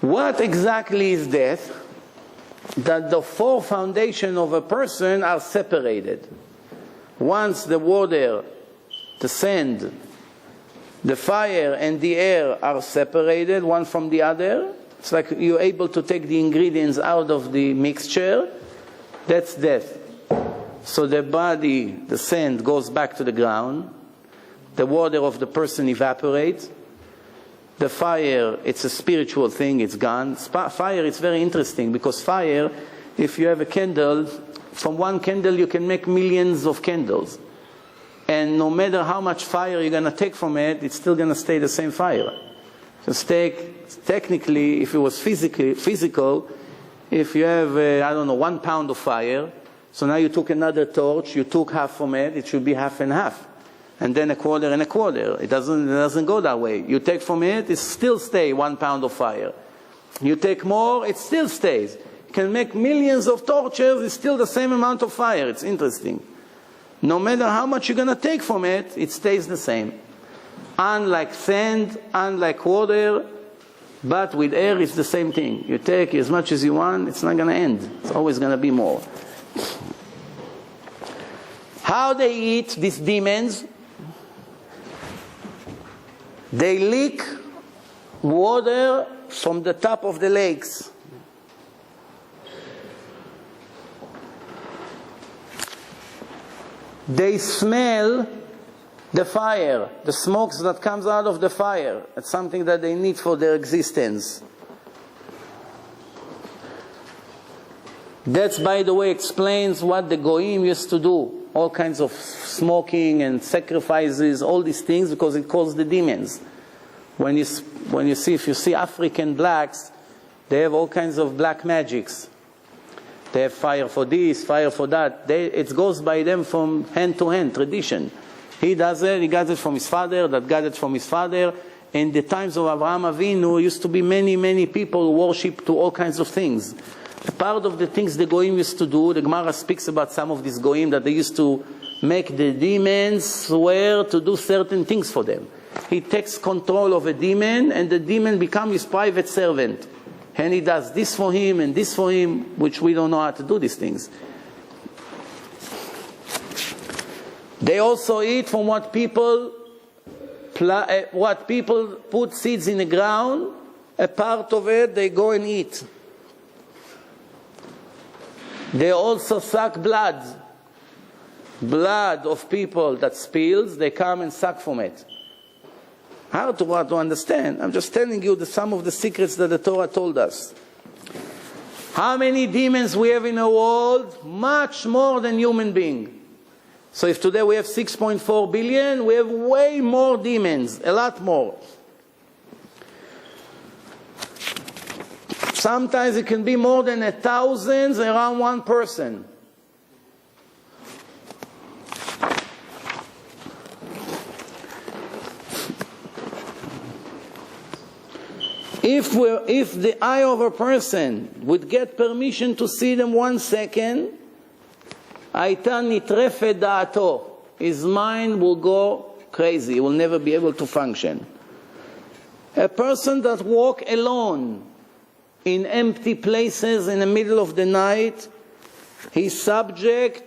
What exactly is death? That the four foundations of a person are separated. Once the water, the sand, the fire and the air are separated one from the other, it's like you're able to take the ingredients out of the mixture, that's death. So the body, the sand goes back to the ground, the water of the person evaporates, the fire, it's a spiritual thing, it's gone. Fire is very interesting because fire, if you have a candle, from one candle you can make millions of candles. And no matter how much fire you're going to take from it, it's still going to stay the same fire. Just technically, if it was physical, if you have, 1 pound of fire, so now you took another torch, you took half from it, it should be half and half. And then a quarter and a quarter. It doesn't go that way. You take from it, it still stays 1 pound of fire. You take more, it still stays. You can make millions of torches, it's still the same amount of fire. It's interesting. No matter how much you're going to take from it, it stays the same. Unlike sand, unlike water, but with air it's the same thing. You take as much as you want, it's not going to end. It's always going to be more. How they eat, these demons? They leak water from the top of the lakes. They smell the fire, the smokes that comes out of the fire. It's something that they need for their existence. That, by the way, explains what the Goyim used to do. All kinds of smoking and sacrifices, all these things, because it calls the demons. If you see African blacks, they have all kinds of black magics. They have fire for this, fire for that. It goes by them from hand to hand, tradition. He does it, he got it from his father, that got it from his father. In the times of Avraham Avinu, used to be many, many people who worship to all kinds of things. Part of the things the Goyim used to do, the Gemara speaks about some of these Goyim, that they used to make the demons swear to do certain things for them. He takes control of a demon, and the demon becomes his private servant. And he does this for him and this for him, which we don't know how to do these things. They also eat from what people put seeds in the ground, a part of it they go and eat. They also suck blood of people that spills, they come and suck from it. How to understand? I'm just telling you some of the secrets that the Torah told us. How many demons we have in the world? Much more than human beings. So if today we have 6.4 billion, we have way more demons, a lot more. Sometimes it can be more than 1,000 around one person. If the eye of a person would get permission to see them 1 second, הייתה נטרפת דעתו. His mind will go crazy. He will never be able to function. A person that walks alone in empty places in the middle of the night, he's subject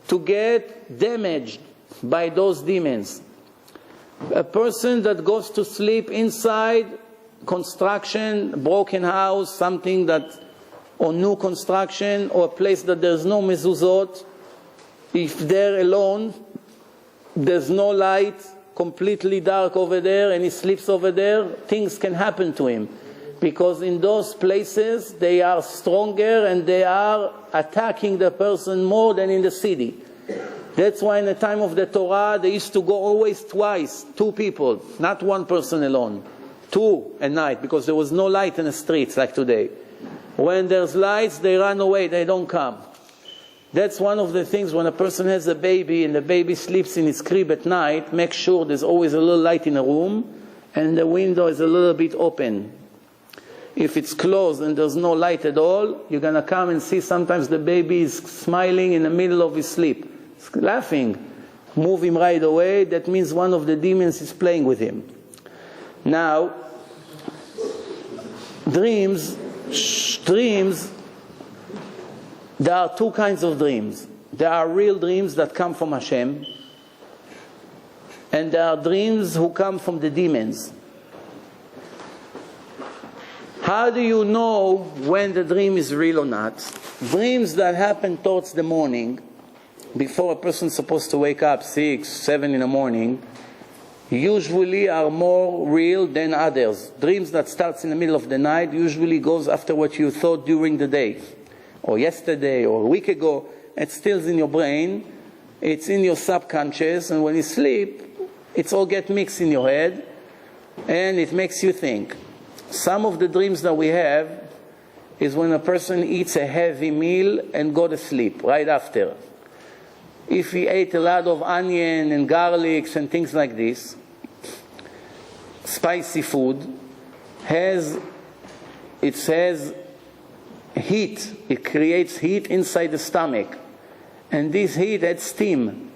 to get damaged by those demons. A person that goes to sleep inside construction, broken house, something that, or new construction, or a place that there's no mezuzot, if they're alone, there's no light, completely dark over there, and he sleeps over there, things can happen to him. Because in those places, they are stronger and they are attacking the person more than in the city. That's why in the time of the Torah, they used to go always twice, 2 people, not 1 person alone. 2 at night, because there was no light in the streets like today. When there's lights, they run away, they don't come. That's one of the things when a person has a baby and the baby sleeps in his crib at night, make sure there's always a little light in the room and the window is a little bit open. If it's closed and there's no light at all, you're going to come and see sometimes the baby is smiling in the middle of his sleep. He's laughing. Move him right away. That means one of the demons is playing with him. Now, dreams, there are two kinds of dreams. There are real dreams that come from Hashem, and there are dreams who come from the demons. How do you know when the dream is real or not? Dreams that happen towards the morning, before a person is supposed to wake up, 6, 7 in the morning, usually are more real than others. Dreams that starts in the middle of the night usually goes after what you thought during the day, or yesterday, or a week ago. It stills in your brain, it's in your subconscious, and when you sleep, it's all get mixed in your head, and it makes you think. Some of the dreams that we have is when a person eats a heavy meal and go to sleep right after. If he ate a lot of onion and garlics and things like this, spicy food, it says heat. It creates heat inside the stomach. And this heat adds steam.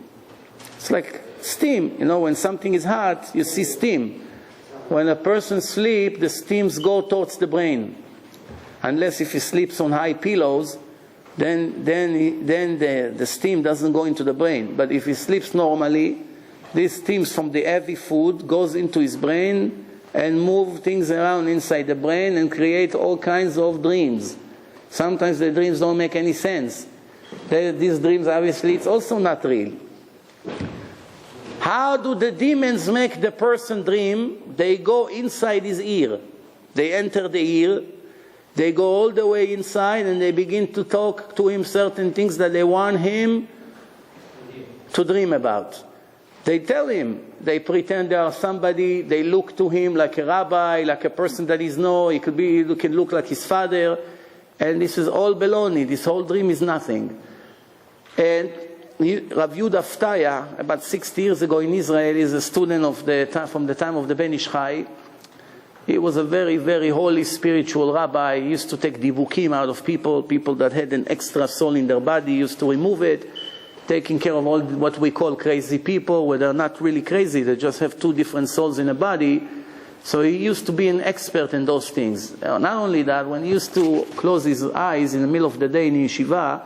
It's like steam. You know, when something is hot, you see steam. When a person sleeps, the steams go towards the brain. Unless if he sleeps on high pillows, then the steam doesn't go into the brain. But if he sleeps normally, these steams from the heavy food goes into his brain and move things around inside the brain and create all kinds of dreams. Sometimes the dreams don't make any sense. These dreams, obviously, it's also not real. How do the demons make the person dream? They go inside his ear. They enter the ear. They go all the way inside and they begin to talk to him certain things that they want him to dream about. They tell him, they pretend they are somebody, they look to him like a rabbi, like a person that is he can look like his father, and this is all baloney. This whole dream is nothing. And Rabbi Yehuda, about 60 years ago in Israel, is a student from the time of the Ben Ish Chai. He was a very, very holy spiritual rabbi. He used to take divukim out of people that had an extra soul in their body. He used to remove it, taking care of all what we call crazy people, where they're not really crazy, they just have two different souls in a body. So he used to be an expert in those things. Not only that, when he used to close his eyes in the middle of the day in yeshiva,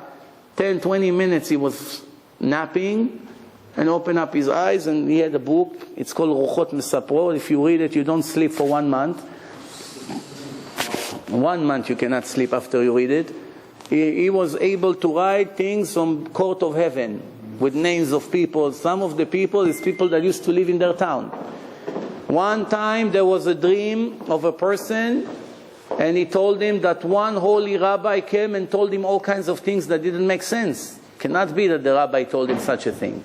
10, 20 minutes he was napping and open up his eyes, and he had a book. It's called Ruchot Mesapro. If you read it, you don't sleep for 1 month. 1 month you cannot sleep after you read it. He was able to write things from court of heaven with names of people. Some of the people is people that used to live in their town. One time there was a dream of a person, and he told him that one holy rabbi came and told him all kinds of things that didn't make sense. Cannot be that the rabbi told him such a thing.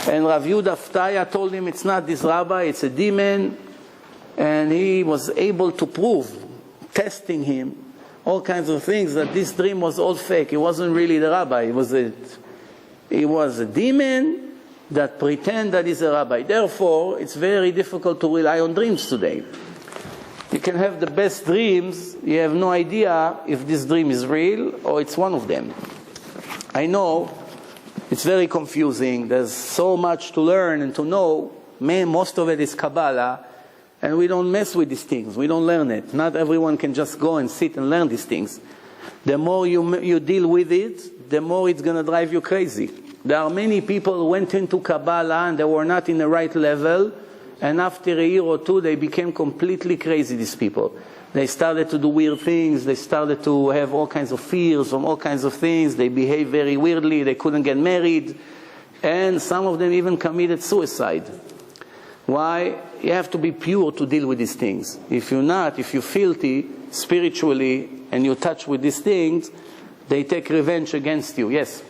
And Rav Yehuda told him it's not this rabbi, it's a demon. And he was able to prove, testing him, all kinds of things, that this dream was all fake. It wasn't really the rabbi. It was a demon that pretend that he's a rabbi. Therefore, it's very difficult to rely on dreams today. You can have the best dreams, you have no idea if this dream is real or it's one of them. I know it's very confusing. There's so much to learn and to know. Most of it is Kabbalah, and we don't mess with these things. We don't learn it. Not everyone can just go and sit and learn these things. The more you deal with it, the more it's going to drive you crazy. There are many people who went into Kabbalah and they were not in the right level, and after a year or two they became completely crazy, these people. They started to do weird things. They started to have all kinds of fears from all kinds of things. They behaved very weirdly. They couldn't get married. And some of them even committed suicide. Why? You have to be pure to deal with these things. If you're filthy spiritually and you touch with these things, they take revenge against you. Yes?